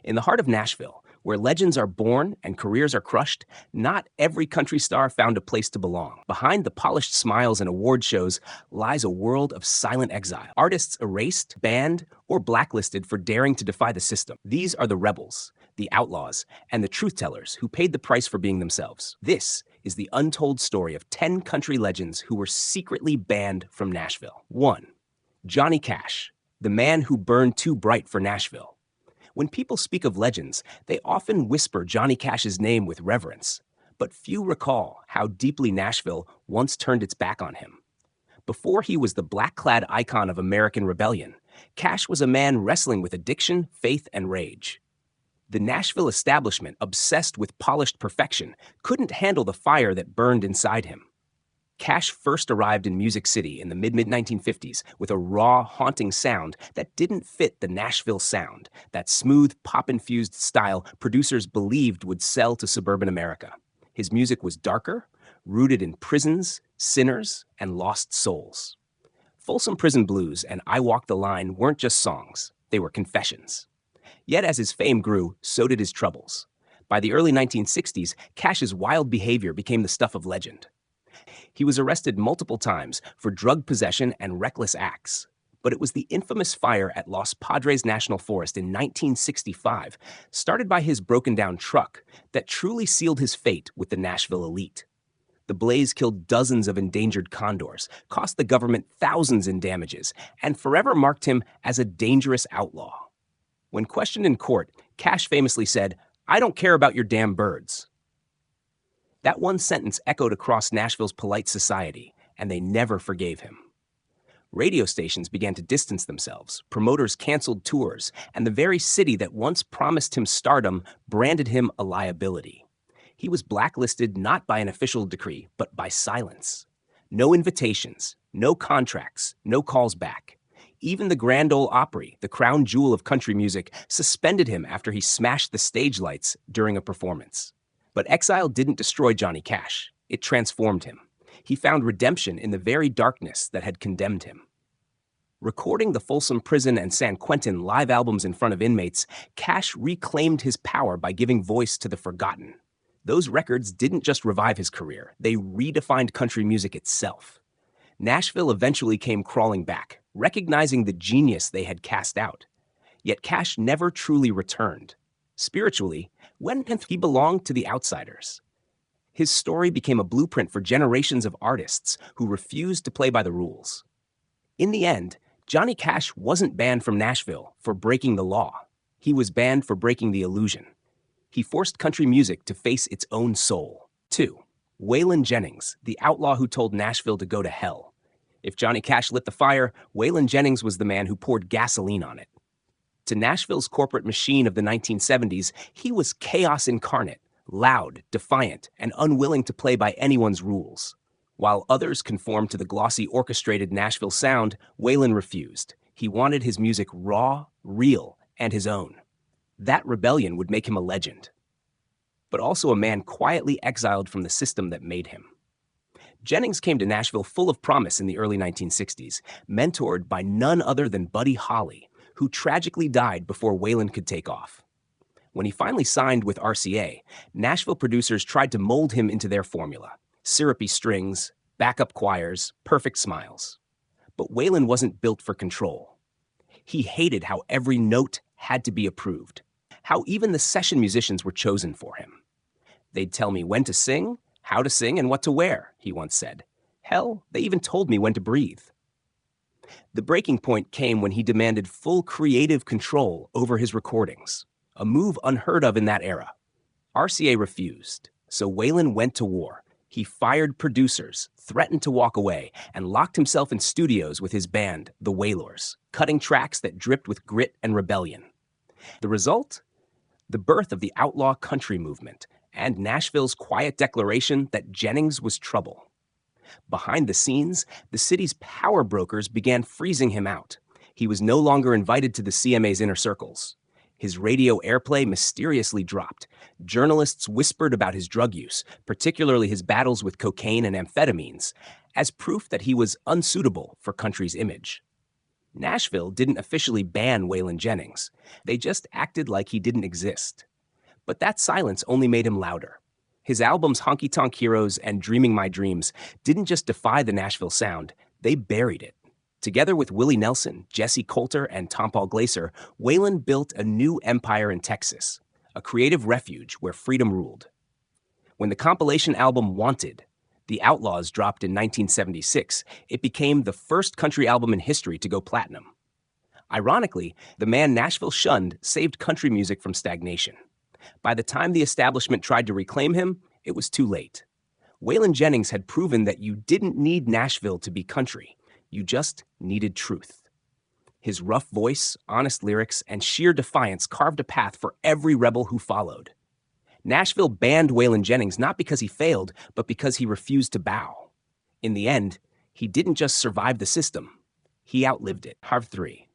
In the heart of Nashville, where legends are born and careers are crushed, not every country star found a place to belong. Behind the polished smiles and award shows lies a world of silent exile. Artists erased, banned, or blacklisted for daring to defy the system. These are the rebels, the outlaws, and the truth-tellers who paid the price for being themselves. This is the untold story of 10 country legends who were secretly banned from Nashville. 1. Johnny Cash, the man who burned too bright for Nashville. When people speak of legends, they often whisper Johnny Cash's name with reverence, but few recall how deeply Nashville once turned its back on him. Before he was the black-clad icon of American rebellion, Cash was a man wrestling with addiction, faith, and rage. The Nashville establishment, obsessed with polished perfection, couldn't handle the fire that burned inside him. Cash first arrived in Music City in the mid-1950s with a raw, haunting sound that didn't fit the Nashville sound, that smooth, pop-infused style producers believed would sell to suburban America. His music was darker, rooted in prisons, sinners, and lost souls. Folsom Prison Blues and I Walk the Line weren't just songs, they were confessions. Yet as his fame grew, so did his troubles. By the early 1960s, Cash's wild behavior became the stuff of legend. He was arrested multiple times for drug possession and reckless acts. But it was the infamous fire at Los Padres National Forest in 1965, started by his broken-down truck, that truly sealed his fate with the Nashville elite. The blaze killed dozens of endangered condors, cost the government thousands in damages, and forever marked him as a dangerous outlaw. When questioned in court, Cash famously said, "I don't care about your damn birds." That one sentence echoed across Nashville's polite society, and they never forgave him. Radio stations began to distance themselves, promoters canceled tours, and the very city that once promised him stardom branded him a liability. He was blacklisted not by an official decree, but by silence. No invitations, no contracts, no calls back. Even the Grand Ole Opry, the crown jewel of country music, suspended him after he smashed the stage lights during a performance. But exile didn't destroy Johnny Cash. It transformed him. He found redemption in the very darkness that had condemned him. Recording the Folsom Prison and San Quentin live albums in front of inmates, Cash reclaimed his power by giving voice to the forgotten. Those records didn't just revive his career, they redefined country music itself. Nashville eventually came crawling back, recognizing the genius they had cast out. Yet Cash never truly returned. Spiritually, he belonged to the outsiders. His story became a blueprint for generations of artists who refused to play by the rules. In the end, Johnny Cash wasn't banned from Nashville for breaking the law. He was banned for breaking the illusion. He forced country music to face its own soul. 2. Waylon Jennings, the outlaw who told Nashville to go to hell. If Johnny Cash lit the fire, Waylon Jennings was the man who poured gasoline on it. To Nashville's corporate machine of the 1970s, he was chaos incarnate, loud, defiant, and unwilling to play by anyone's rules. While others conformed to the glossy, orchestrated Nashville sound, Waylon refused. He wanted his music raw, real, and his own. That rebellion would make him a legend, but also a man quietly exiled from the system that made him. Jennings came to Nashville full of promise in the early 1960s, mentored by none other than Buddy Holly, who tragically died before Waylon could take off. When he finally signed with RCA, Nashville producers tried to mold him into their formula: syrupy strings, backup choirs, perfect smiles. But Waylon wasn't built for control. He hated how every note had to be approved, how even the session musicians were chosen for him. "They'd tell me when to sing, how to sing, and what to wear," he once said. "Hell, they even told me when to breathe." The breaking point came when he demanded full creative control over his recordings, a move unheard of in that era. RCA refused, so Waylon went to war. He fired producers, threatened to walk away, and locked himself in studios with his band, the Wailers, cutting tracks that dripped with grit and rebellion. The result? The birth of the outlaw country movement, and Nashville's quiet declaration that Jennings was trouble. Behind the scenes, the city's power brokers began freezing him out. He was no longer invited to the CMA's inner circles. His radio airplay mysteriously dropped. Journalists whispered about his drug use, particularly his battles with cocaine and amphetamines, as proof that he was unsuitable for country's image. Nashville didn't officially ban Waylon Jennings. They just acted like he didn't exist. But that silence only made him louder. His albums Honky Tonk Heroes and Dreaming My Dreams didn't just defy the Nashville sound, they buried it. Together with Willie Nelson, Jesse Coulter, and Tom Paul Glaser, Waylon built a new empire in Texas, a creative refuge where freedom ruled. When the compilation album Wanted, The Outlaws dropped in 1976, it became the first country album in history to go platinum. Ironically, the man Nashville shunned saved country music from stagnation. By the time the establishment tried to reclaim him, it was too late. Waylon Jennings had proven that you didn't need Nashville to be country. You just needed truth. His rough voice, honest lyrics, and sheer defiance carved a path for every rebel who followed. Nashville banned Waylon Jennings not because he failed, but because he refused to bow. In the end, he didn't just survive the system, he outlived it. Harv 3.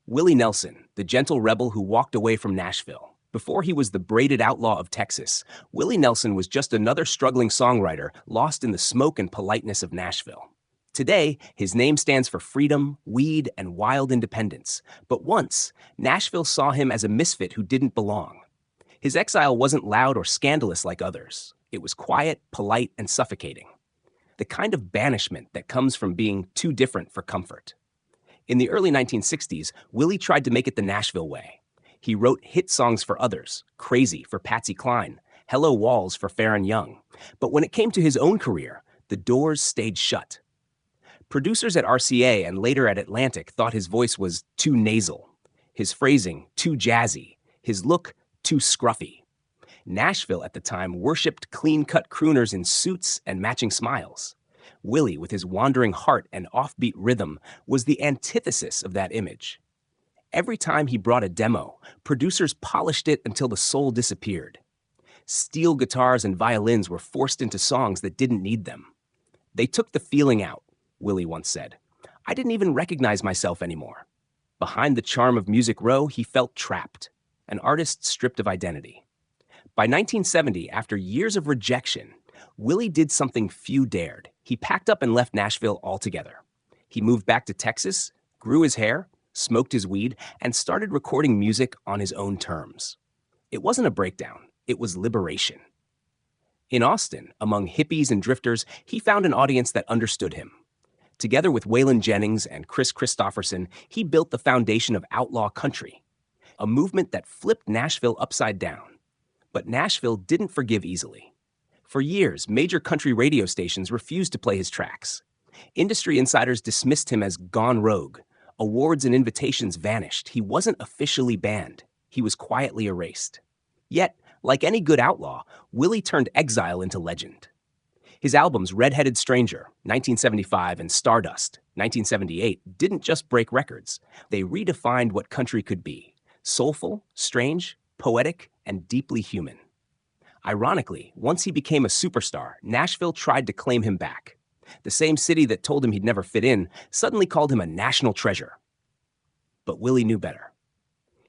Willie Nelson, the gentle rebel who walked away from Nashville. Before he was the braided outlaw of Texas, Willie Nelson was just another struggling songwriter lost in the smoke and politeness of Nashville. Today, his name stands for freedom, weed, and wild independence. But once, Nashville saw him as a misfit who didn't belong. His exile wasn't loud or scandalous like others. It was quiet, polite, and suffocating. The kind of banishment that comes from being too different for comfort. In the early 1960s, Willie tried to make it the Nashville way. He wrote hit songs for others, Crazy for Patsy Cline, Hello Walls for Farron Young. But when it came to his own career, the doors stayed shut. Producers at RCA and later at Atlantic thought his voice was too nasal, his phrasing too jazzy, his look too scruffy. Nashville at the time worshipped clean-cut crooners in suits and matching smiles. Willie, with his wandering heart and offbeat rhythm, was the antithesis of that image. Every time he brought a demo, producers polished it until the soul disappeared. Steel guitars and violins were forced into songs that didn't need them. They took the feeling out, Willie once said. I didn't even recognize myself anymore. Behind the charm of Music Row, he felt trapped, an artist stripped of identity. By 1970, after years of rejection, Willie did something few dared. He packed up and left Nashville altogether. He moved back to Texas, grew his hair, smoked his weed, and started recording music on his own terms. It wasn't a breakdown, it was liberation. In Austin, among hippies and drifters, he found an audience that understood him. Together with Waylon Jennings and Chris Christopherson, he built the foundation of outlaw country, a movement that flipped Nashville upside down. But Nashville didn't forgive easily. For years, major country radio stations refused to play his tracks. Industry insiders dismissed him as gone rogue. Awards and invitations vanished. He wasn't officially banned. He was quietly erased. Yet, like any good outlaw, Willie turned exile into legend. His albums Red-Headed Stranger, 1975, and Stardust, 1978, didn't just break records. They redefined what country could be: soulful, strange, poetic, and deeply human. Ironically, once he became a superstar, Nashville tried to claim him back. The same city that told him he'd never fit in suddenly called him a national treasure. But Willie knew better.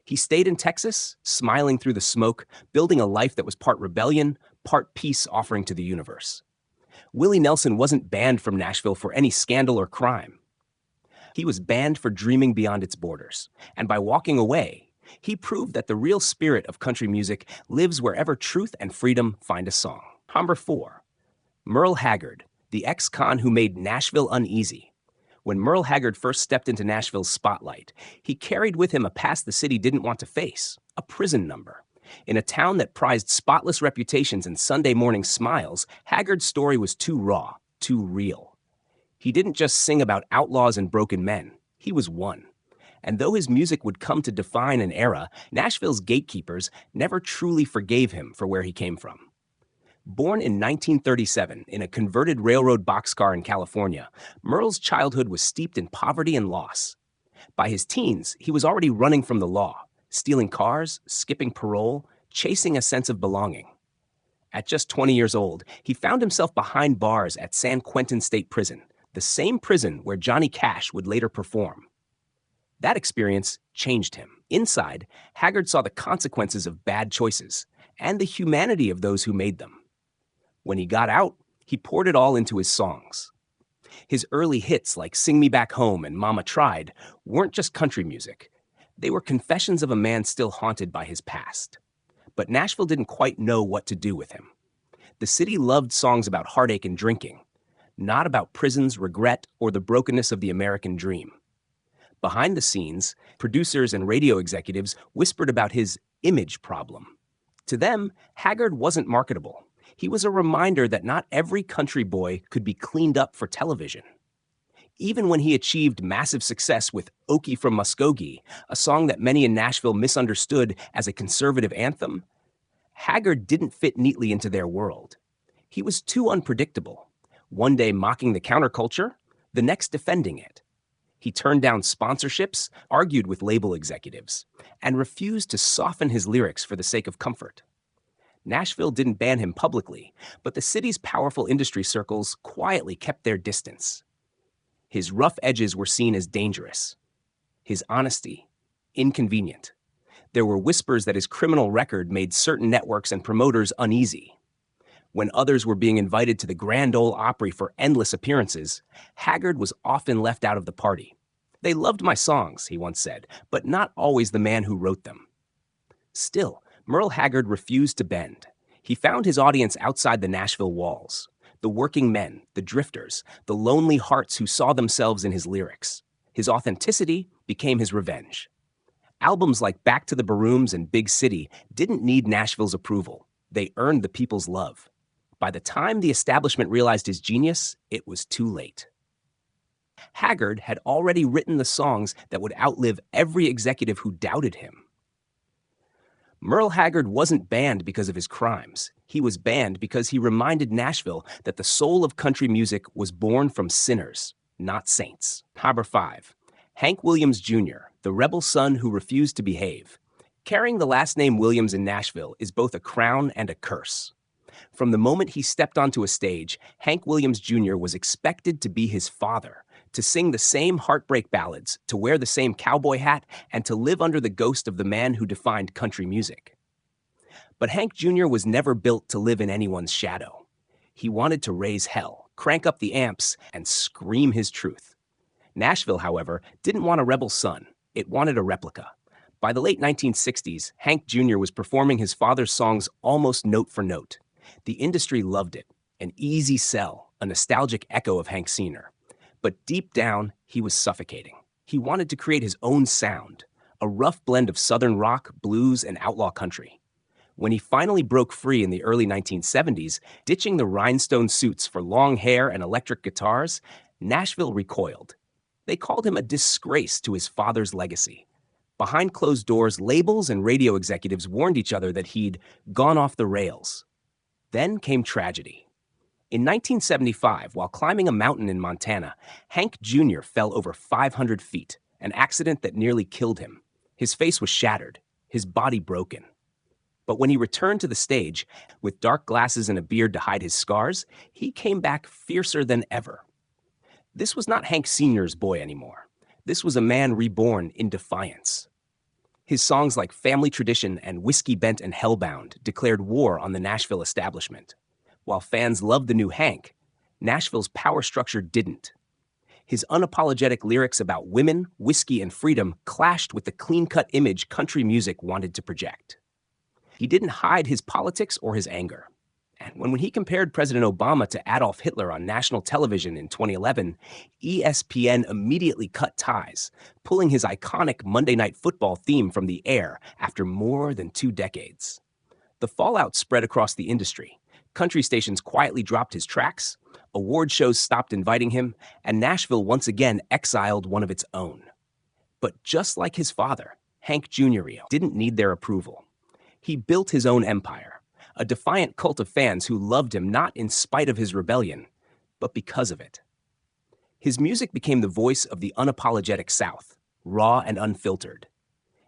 He stayed in Texas, smiling through the smoke, building a life that was part rebellion, part peace offering to the universe. Willie Nelson wasn't banned from Nashville for any scandal or crime. He was banned for dreaming beyond its borders. And by walking away, he proved that the real spirit of country music lives wherever truth and freedom find a song. Number 4. Merle Haggard, the ex-con who made Nashville uneasy. When Merle Haggard first stepped into Nashville's spotlight, he carried with him a past the city didn't want to face, a prison number. In a town that prized spotless reputations and Sunday morning smiles, Haggard's story was too raw, too real. He didn't just sing about outlaws and broken men. He was one. And though his music would come to define an era, Nashville's gatekeepers never truly forgave him for where he came from. Born in 1937 in a converted railroad boxcar in California, Merle's childhood was steeped in poverty and loss. By his teens, he was already running from the law, stealing cars, skipping parole, chasing a sense of belonging. At just 20 years old, he found himself behind bars at San Quentin State Prison, the same prison where Johnny Cash would later perform. That experience changed him. Inside, Haggard saw the consequences of bad choices and the humanity of those who made them. When he got out, he poured it all into his songs. His early hits like Sing Me Back Home and Mama Tried weren't just country music. They were confessions of a man still haunted by his past. But Nashville didn't quite know what to do with him. The city loved songs about heartache and drinking, not about prisons, regret, or the brokenness of the American dream. Behind the scenes, producers and radio executives whispered about his image problem. To them, Haggard wasn't marketable. He was a reminder that not every country boy could be cleaned up for television. Even when he achieved massive success with Okie from Muskogee, a song that many in Nashville misunderstood as a conservative anthem, Haggard didn't fit neatly into their world. He was too unpredictable, one day mocking the counterculture, the next defending it. He turned down sponsorships, argued with label executives, and refused to soften his lyrics for the sake of comfort. Nashville didn't ban him publicly, but the city's powerful industry circles quietly kept their distance. His rough edges were seen as dangerous. His honesty, inconvenient. There were whispers that his criminal record made certain networks and promoters uneasy. When others were being invited to the Grand Ole Opry for endless appearances, Haggard was often left out of the party. "They loved my songs," he once said, "but not always the man who wrote them." Still, Merle Haggard refused to bend. He found his audience outside the Nashville walls. The working men, the drifters, the lonely hearts who saw themselves in his lyrics. His authenticity became his revenge. Albums like Back to the Barooms and Big City didn't need Nashville's approval. They earned the people's love. By the time the establishment realized his genius, it was too late. Haggard had already written the songs that would outlive every executive who doubted him. Merle Haggard wasn't banned because of his crimes. He was banned because he reminded Nashville that the soul of country music was born from sinners, not saints. Harbor 5. Hank Williams Jr., the rebel son who refused to behave. Carrying the last name Williams in Nashville is both a crown and a curse. From the moment he stepped onto a stage, Hank Williams Jr. was expected to be his father, to sing the same heartbreak ballads, to wear the same cowboy hat, and to live under the ghost of the man who defined country music. But Hank Jr. was never built to live in anyone's shadow. He wanted to raise hell, crank up the amps, and scream his truth. Nashville, however, didn't want a rebel son. It wanted a replica. By the late 1960s, Hank Jr. was performing his father's songs almost note for note. The industry loved it, an easy sell, a nostalgic echo of Hank Sr. But deep down, he was suffocating. He wanted to create his own sound, a rough blend of southern rock, blues, and outlaw country. When he finally broke free in the early 1970s, ditching the rhinestone suits for long hair and electric guitars, Nashville recoiled. They called him a disgrace to his father's legacy. Behind closed doors, labels and radio executives warned each other that he'd gone off the rails. Then came tragedy. In 1975, while climbing a mountain in Montana, Hank Jr. fell over 500 feet, an accident that nearly killed him. His face was shattered, his body broken. But when he returned to the stage, with dark glasses and a beard to hide his scars, he came back fiercer than ever. This was not Hank Sr.'s boy anymore. This was a man reborn in defiance. His songs like Family Tradition and Whiskey Bent and Hellbound declared war on the Nashville establishment. While fans loved the new Hank, Nashville's power structure didn't. His unapologetic lyrics about women, whiskey, and freedom clashed with the clean-cut image country music wanted to project. He didn't hide his politics or his anger. And when he compared President Obama to Adolf Hitler on national television in 2011, ESPN immediately cut ties, pulling his iconic Monday Night Football theme from the air after more than 2 decades. The fallout spread across the industry. Country stations quietly dropped his tracks, award shows stopped inviting him, and Nashville once again exiled one of its own. But just like his father, Hank Jr. didn't need their approval. He built his own empire. A defiant cult of fans who loved him not in spite of his rebellion, but because of it. His music became the voice of the unapologetic South, raw and unfiltered.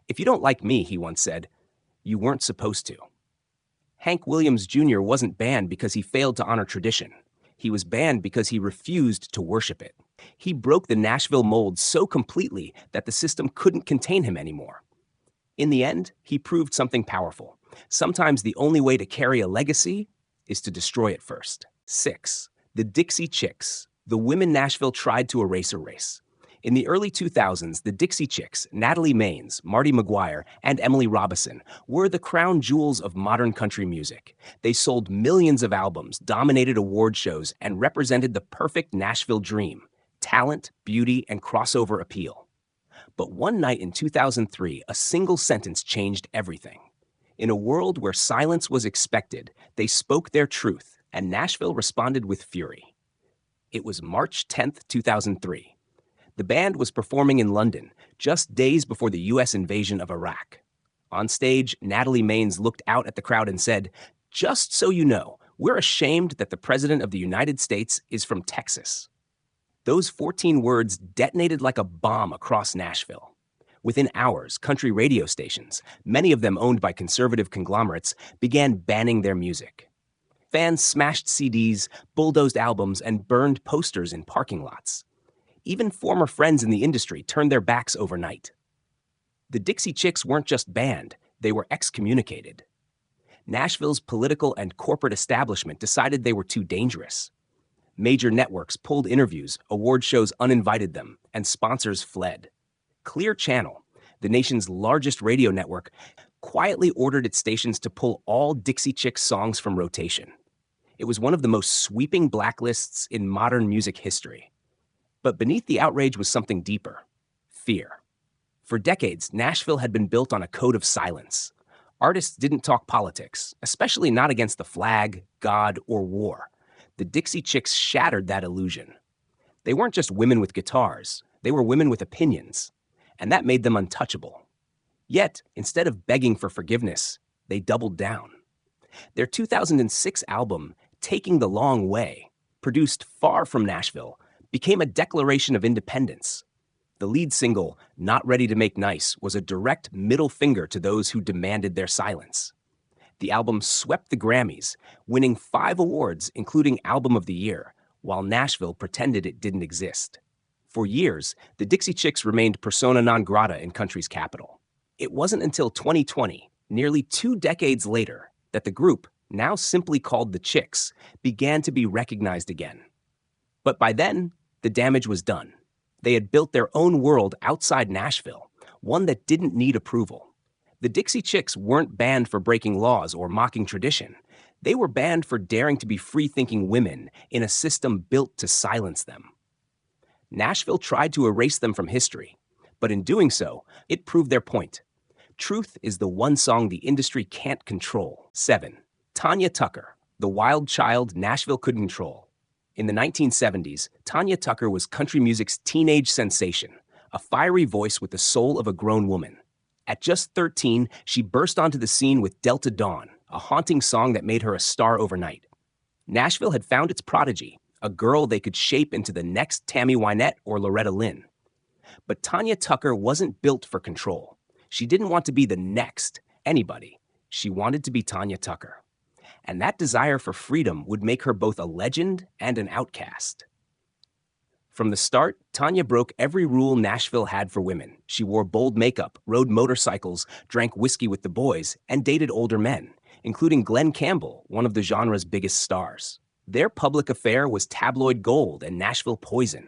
"If you don't like me," he once said, "you weren't supposed to." Hank Williams Jr. wasn't banned because he failed to honor tradition. He was banned because he refused to worship it. He broke the Nashville mold so completely that the system couldn't contain him anymore. In the end, he proved something powerful. Sometimes the only way to carry a legacy is to destroy it first. 6. The Dixie Chicks. The women Nashville tried to erase a race. In the early 2000s, the Dixie Chicks, Natalie Maines, Marty McGuire, and Emily Robison were the crown jewels of modern country music. They sold millions of albums, dominated award shows, and represented the perfect Nashville dream: talent, beauty, and crossover appeal. But one night in 2003, a single sentence changed everything. In a world where silence was expected, they spoke their truth, and Nashville responded with fury. It was March 10th, 2003. The band was performing in London, just days before the U.S. invasion of Iraq. On stage, Natalie Maines looked out at the crowd and said, "Just so you know, we're ashamed that the President of the United States is from Texas." Those 14 words detonated like a bomb across Nashville. Within hours, country radio stations, many of them owned by conservative conglomerates, began banning their music. Fans smashed CDs, bulldozed albums, and burned posters in parking lots. Even former friends in the industry turned their backs overnight. The Dixie Chicks weren't just banned, they were excommunicated. Nashville's political and corporate establishment decided they were too dangerous. Major networks pulled interviews, award shows uninvited them, and sponsors fled. Clear Channel, the nation's largest radio network, quietly ordered its stations to pull all Dixie Chicks songs from rotation. It was one of the most sweeping blacklists in modern music history. But beneath the outrage was something deeper: fear. For decades, Nashville had been built on a code of silence. Artists didn't talk politics, especially not against the flag, God, or war. The Dixie Chicks shattered that illusion. They weren't just women with guitars, they were women with opinions, and that made them untouchable. Yet, instead of begging for forgiveness, they doubled down. Their 2006 album, Taking the Long Way, produced far from Nashville, became a declaration of independence. The lead single, Not Ready to Make Nice, was a direct middle finger to those who demanded their silence. The album swept the Grammys, winning 5 awards, including Album of the Year, while Nashville pretended it didn't exist. For years, the Dixie Chicks remained persona non grata in country's capital. It wasn't until 2020, nearly 2 decades later, that the group, now simply called the Chicks, began to be recognized again. But by then, the damage was done. They had built their own world outside Nashville, one that didn't need approval. The Dixie Chicks weren't banned for breaking laws or mocking tradition. They were banned for daring to be free-thinking women in a system built to silence them. Nashville tried to erase them from history, but in doing so, it proved their point. Truth is the one song the industry can't control. 7. Tanya Tucker, the wild child Nashville couldn't control. In the 1970s, Tanya Tucker was country music's teenage sensation, a fiery voice with the soul of a grown woman. At just 13, she burst onto the scene with Delta Dawn, a haunting song that made her a star overnight. Nashville had found its prodigy, a girl they could shape into the next Tammy Wynette or Loretta Lynn. But Tanya Tucker wasn't built for control. She didn't want to be the next anybody. She wanted to be Tanya Tucker. And that desire for freedom would make her both a legend and an outcast. From the start, Tanya broke every rule Nashville had for women. She wore bold makeup, rode motorcycles, drank whiskey with the boys, and dated older men, including Glenn Campbell, one of the genre's biggest stars. Their public affair was tabloid gold and Nashville poison.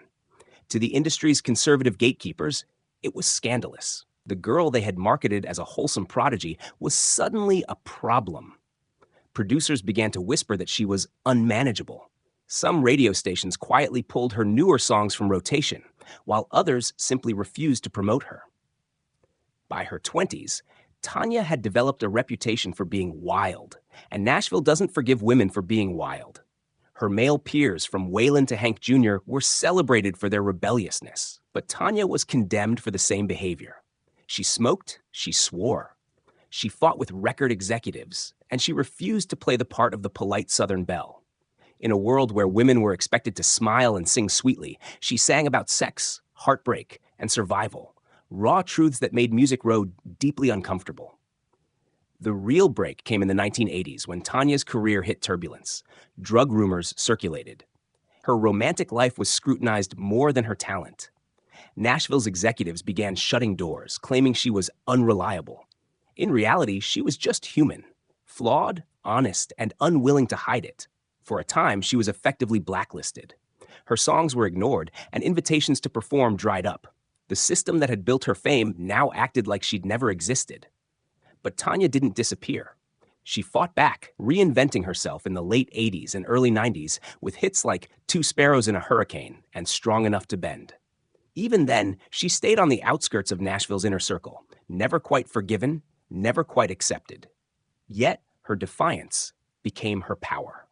To the industry's conservative gatekeepers, it was scandalous. The girl they had marketed as a wholesome prodigy was suddenly a problem. Producers began to whisper that she was unmanageable. Some radio stations quietly pulled her newer songs from rotation, while others simply refused to promote her. By her 20s, Tanya had developed a reputation for being wild, and Nashville doesn't forgive women for being wild. Her male peers, from Waylon to Hank Jr., were celebrated for their rebelliousness, but Tanya was condemned for the same behavior. She smoked, she swore. She fought with record executives, and she refused to play the part of the polite Southern belle. In a world where women were expected to smile and sing sweetly, she sang about sex, heartbreak, and survival, raw truths that made Music Row deeply uncomfortable. The real break came in the 1980s when Tanya's career hit turbulence. Drug rumors circulated. Her romantic life was scrutinized more than her talent. Nashville's executives began shutting doors, claiming she was unreliable. In reality, she was just human, flawed, honest, and unwilling to hide it. For a time, she was effectively blacklisted. Her songs were ignored, and invitations to perform dried up. The system that had built her fame now acted like she'd never existed. But Tanya didn't disappear. She fought back, reinventing herself in the late 80s and early 90s with hits like Two Sparrows in a Hurricane and Strong Enough to Bend. Even then, she stayed on the outskirts of Nashville's inner circle, never quite forgiven, never quite accepted. Yet, her defiance became her power.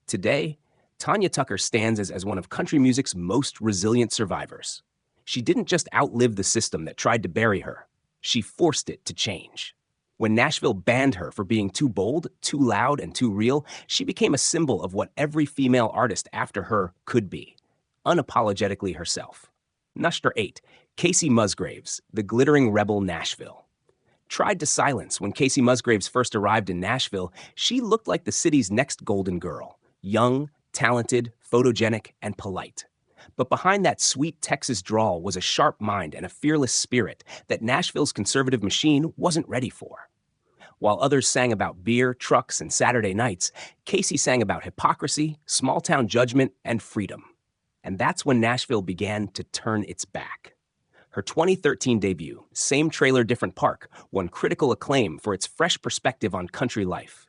Today, Tanya Tucker stands as one of country music's most resilient survivors. She didn't just outlive the system that tried to bury her, she forced it to change. When Nashville banned her for being too bold, too loud, and too real, she became a symbol of what every female artist after her could be, unapologetically herself. Number 8. Casey Musgraves, the glittering rebel Nashville. Tried to silence when Casey Musgraves first arrived in Nashville, she looked like the city's next golden girl, young, talented, photogenic, and polite. But behind that sweet Texas drawl was a sharp mind and a fearless spirit that Nashville's conservative machine wasn't ready for. While others sang about beer, trucks, and Saturday nights, Casey sang about hypocrisy, small-town judgment, and freedom. And that's when Nashville began to turn its back. Her 2013 debut, Same Trailer, Different Park, won critical acclaim for its fresh perspective on country life.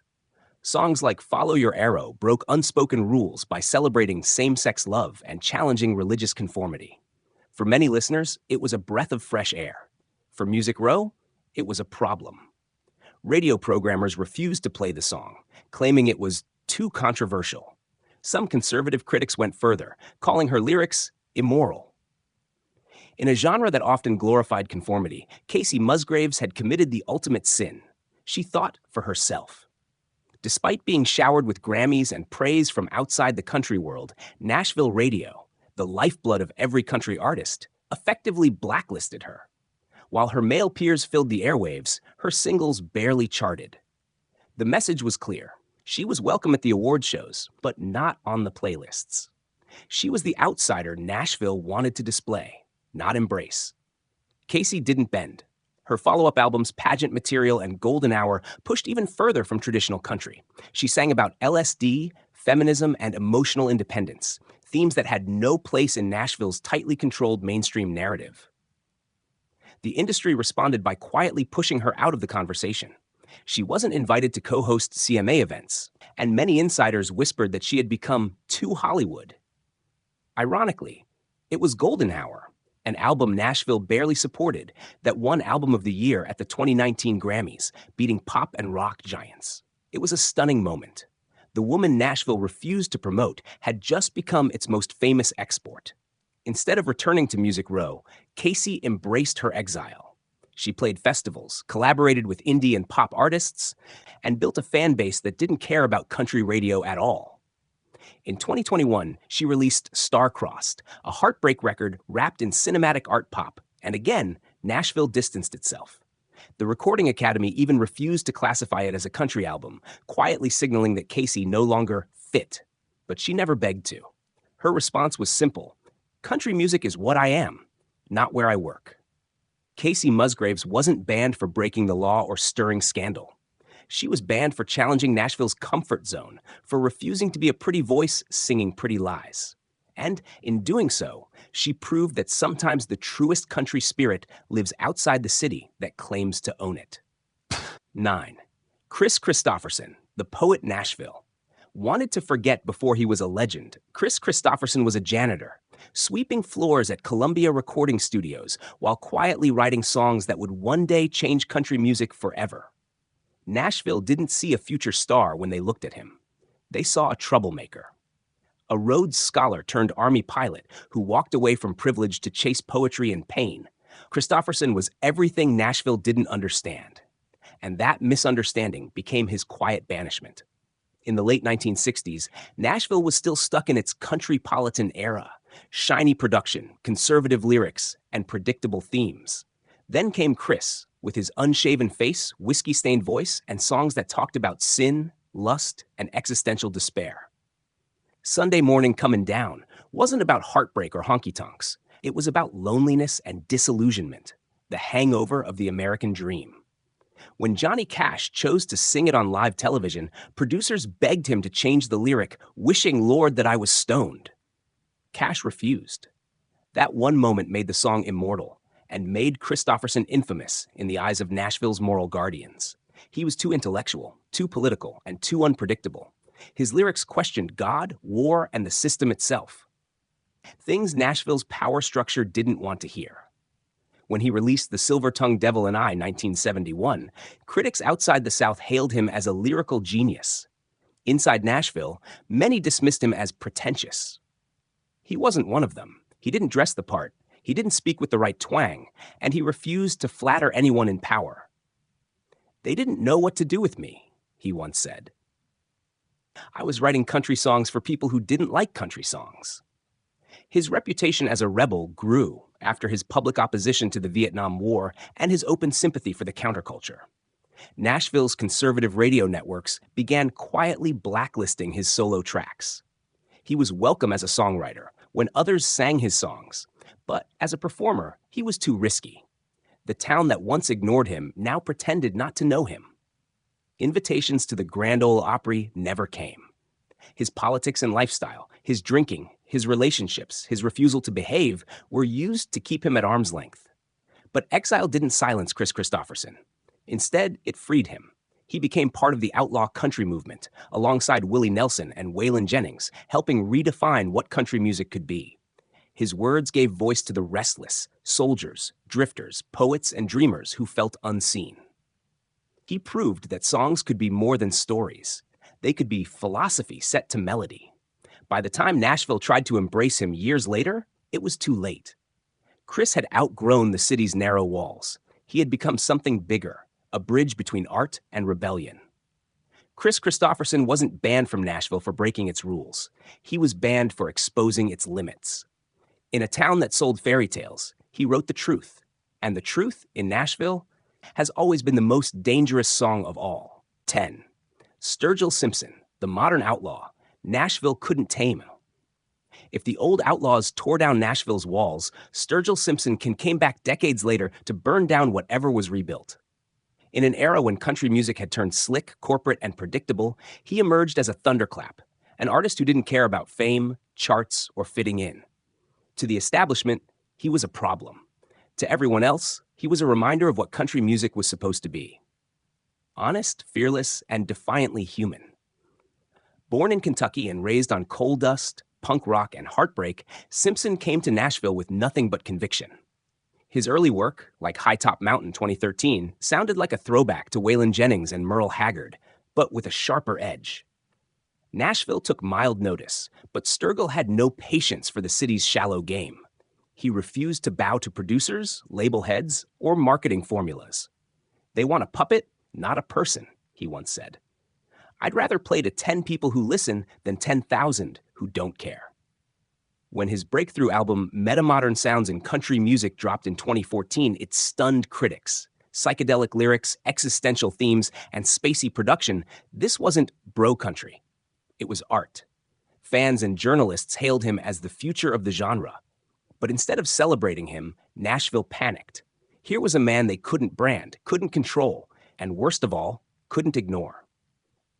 Songs like Follow Your Arrow broke unspoken rules by celebrating same-sex love and challenging religious conformity. For many listeners, it was a breath of fresh air. For Music Row, it was a problem. Radio programmers refused to play the song, claiming it was too controversial. Some conservative critics went further, calling her lyrics immoral. In a genre that often glorified conformity, Casey Musgraves had committed the ultimate sin. She thought for herself. Despite being showered with Grammys and praise from outside the country world, Nashville radio, the lifeblood of every country artist, effectively blacklisted her. While her male peers filled the airwaves, her singles barely charted. The message was clear. She was welcome at the award shows, but not on the playlists. She was the outsider Nashville wanted to display, not embrace. Casey didn't bend. Her follow-up albums Pageant Material and Golden Hour pushed even further from traditional country. She sang about LSD, feminism, and emotional independence, themes that had no place in Nashville's tightly controlled mainstream narrative. The industry responded by quietly pushing her out of the conversation. She wasn't invited to co-host CMA events, and many insiders whispered that she had become too Hollywood. Ironically, it was Golden Hour, an album Nashville barely supported, that won Album of the Year at the 2019 Grammys, beating pop and rock giants. It was a stunning moment. The woman Nashville refused to promote had just become its most famous export. Instead of returning to Music Row, Casey embraced her exile. She played festivals, collaborated with indie and pop artists, and built a fan base that didn't care about country radio at all. In 2021, she released Star-Crossed, a heartbreak record wrapped in cinematic art pop, and again, Nashville distanced itself. The Recording Academy even refused to classify it as a country album, quietly signaling that Casey no longer fit. But she never begged to. Her response was simple: country music is what I am, not where I work. Casey Musgraves wasn't banned for breaking the law or stirring scandal. She was banned for challenging Nashville's comfort zone, for refusing to be a pretty voice singing pretty lies. And in doing so, she proved that sometimes the truest country spirit lives outside the city that claims to own it. 9. Kris Kristofferson, the poet Nashville. Wanted to forget before he was a legend, Kris Kristofferson was a janitor, sweeping floors at Columbia recording studios while quietly writing songs that would one day change country music forever. Nashville didn't see a future star when they looked at him. They saw a troublemaker. A Rhodes Scholar turned Army pilot who walked away from privilege to chase poetry and pain, Kristofferson was everything Nashville didn't understand. And that misunderstanding became his quiet banishment. In the late 1960s, Nashville was still stuck in its countrypolitan era. Shiny production, conservative lyrics, and predictable themes. Then came Kris, with his unshaven face, whiskey-stained voice, and songs that talked about sin, lust, and existential despair. Sunday Morning Comin' Down wasn't about heartbreak or honky-tonks. It was about loneliness and disillusionment, the hangover of the American dream. When Johnny Cash chose to sing it on live television, producers begged him to change the lyric, "Wishing, Lord, that I was stoned." Cash refused. That one moment made the song immortal and made Christopherson infamous in the eyes of Nashville's moral guardians. He was too intellectual, too political, and too unpredictable. His lyrics questioned God, war, and the system itself. Things Nashville's power structure didn't want to hear. When he released The Silver-Tongued Devil and I in 1971, critics outside the South hailed him as a lyrical genius. Inside Nashville, many dismissed him as pretentious. He wasn't one of them. He didn't dress the part, he didn't speak with the right twang, and he refused to flatter anyone in power. "They didn't know what to do with me," he once said. "I was writing country songs for people who didn't like country songs." His reputation as a rebel grew after his public opposition to the Vietnam War and his open sympathy for the counterculture. Nashville's conservative radio networks began quietly blacklisting his solo tracks. He was welcome as a songwriter when others sang his songs, but as a performer, he was too risky. The town that once ignored him now pretended not to know him. Invitations to the Grand Ole Opry never came. His politics and lifestyle, his drinking, his relationships, his refusal to behave were used to keep him at arm's length. But exile didn't silence Chris Christopherson. Instead, it freed him. He became part of the outlaw country movement, alongside Willie Nelson and Waylon Jennings, helping redefine what country music could be. His words gave voice to the restless, soldiers, drifters, poets, and dreamers who felt unseen. He proved that songs could be more than stories. They could be philosophy set to melody. By the time Nashville tried to embrace him years later, it was too late. Chris had outgrown the city's narrow walls. He had become something bigger, a bridge between art and rebellion. Chris Christopherson wasn't banned from Nashville for breaking its rules. He was banned for exposing its limits. In a town that sold fairy tales, he wrote the truth. And the truth, in Nashville, has always been the most dangerous song of all. 10. Sturgill Simpson, the modern outlaw, Nashville couldn't tame him. If the old outlaws tore down Nashville's walls, Sturgill Simpson came back decades later to burn down whatever was rebuilt. In an era when country music had turned slick, corporate, and predictable, he emerged as a thunderclap, an artist who didn't care about fame, charts, or fitting in. To the establishment, he was a problem. To everyone else, he was a reminder of what country music was supposed to be. Honest, fearless, and defiantly human. Born in Kentucky and raised on coal dust, punk rock, and heartbreak, Simpson came to Nashville with nothing but conviction. His early work, like High Top Mountain 2013, sounded like a throwback to Waylon Jennings and Merle Haggard, but with a sharper edge. Nashville took mild notice, but Sturgill had no patience for the city's shallow game. He refused to bow to producers, label heads, or marketing formulas. "They want a puppet, not a person," he once said. "I'd rather play to 10 people who listen than 10,000 who don't care." When his breakthrough album Metamodern Sounds in Country Music dropped in 2014, it stunned critics. Psychedelic lyrics, existential themes, and spacey production, this wasn't bro country. It was art. Fans and journalists hailed him as the future of the genre. But instead of celebrating him, Nashville panicked. Here was a man they couldn't brand, couldn't control, and worst of all, couldn't ignore.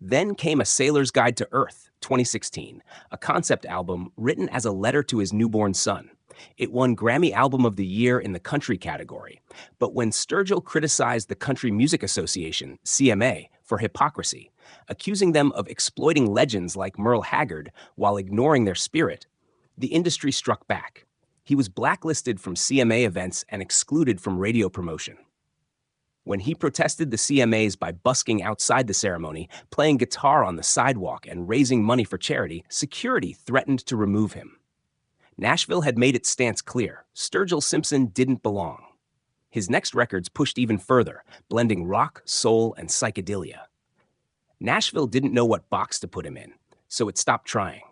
Then came A Sailor's Guide to Earth, 2016, a concept album written as a letter to his newborn son. It won Grammy Album of the Year in the country category. But when Sturgill criticized the Country Music Association, CMA, for hypocrisy, accusing them of exploiting legends like Merle Haggard while ignoring their spirit, the industry struck back. He was blacklisted from CMA events and excluded from radio promotion. When he protested the CMAs by busking outside the ceremony, playing guitar on the sidewalk, and raising money for charity, security threatened to remove him. Nashville had made its stance clear. Sturgill Simpson didn't belong. His next records pushed even further, blending rock, soul, and psychedelia. Nashville didn't know what box to put him in, so it stopped trying.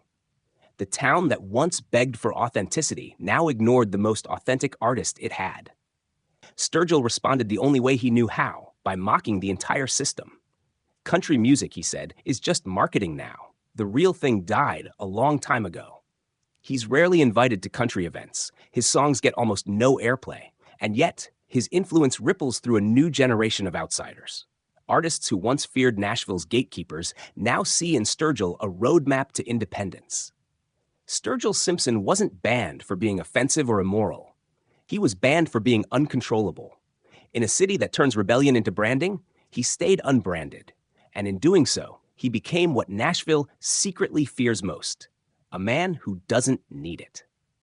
The town that once begged for authenticity now ignored the most authentic artist it had. Sturgill responded the only way he knew how, by mocking the entire system. "Country music," he said, "is just marketing now. The real thing died a long time ago." He's rarely invited to country events. His songs get almost no airplay, and yet his influence ripples through a new generation of outsiders. Artists who once feared Nashville's gatekeepers now see in Sturgill a roadmap to independence. Sturgill Simpson wasn't banned for being offensive or immoral. He was banned for being uncontrollable. In a city that turns rebellion into branding, he stayed unbranded. And in doing so, he became what Nashville secretly fears most: a man who doesn't need it.